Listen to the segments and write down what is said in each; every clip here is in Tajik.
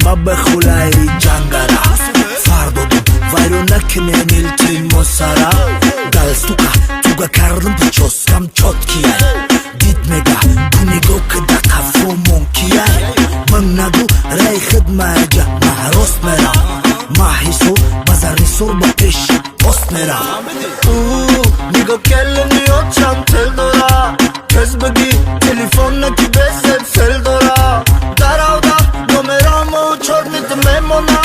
ما بخولای جنگرا فردودum вайронакнем илтимосара галстука туга кардым прическам чёткия дид мега кунего кда кафо монкия ман нагу рай хидмаҷа маҳрост мера маҳисо базари сур ба пеш пост мера нигоҳ келниёд чанд тел дора кес бигӣ телефонна ки безеб фел дора даравда номерамо чорнит мемона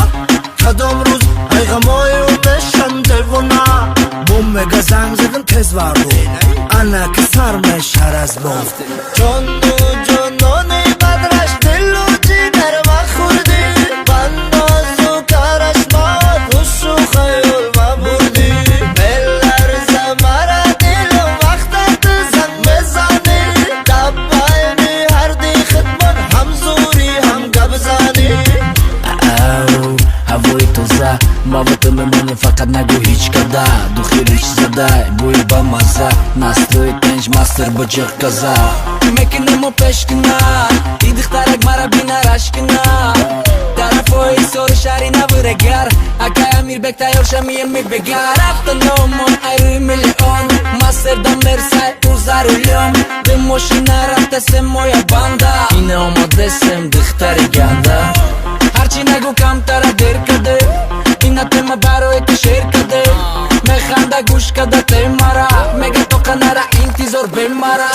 кадом рӯз айғамои умешам девона бом мега занг задам тез варду ана ки сар мешар аз бом ҷону ҷонони бадраш дилу ҷигар ва хурдӣ бандозу карашмат ҳушу хаёл ва бурдӣ меларза мара дилум вақта ту занг мезанӣ дар байни ҳарди хидмон ҳам зӯрӣ ҳам гап занӣ ҳавои тоза мавота мемонем фақат нагӯ ҳеҷ када духи рич задай бӯи ба маза настрои танҷ мастер ба ҷиғ каза мекунемо пешкина и духтарак мара бина рашкина тарафои сори шаҳри навырагар акай амирбек тайёрша мием мебегар рафта номон айрӯи миллион мастердам мерсай ӯза рулём ду мошина рафта се моя банда ина омодесем духтари ганда ҳарчи нагӯ камтара дер каде ина тема барои ту шер каде механда гӯш када темара мега то канара интизор бемара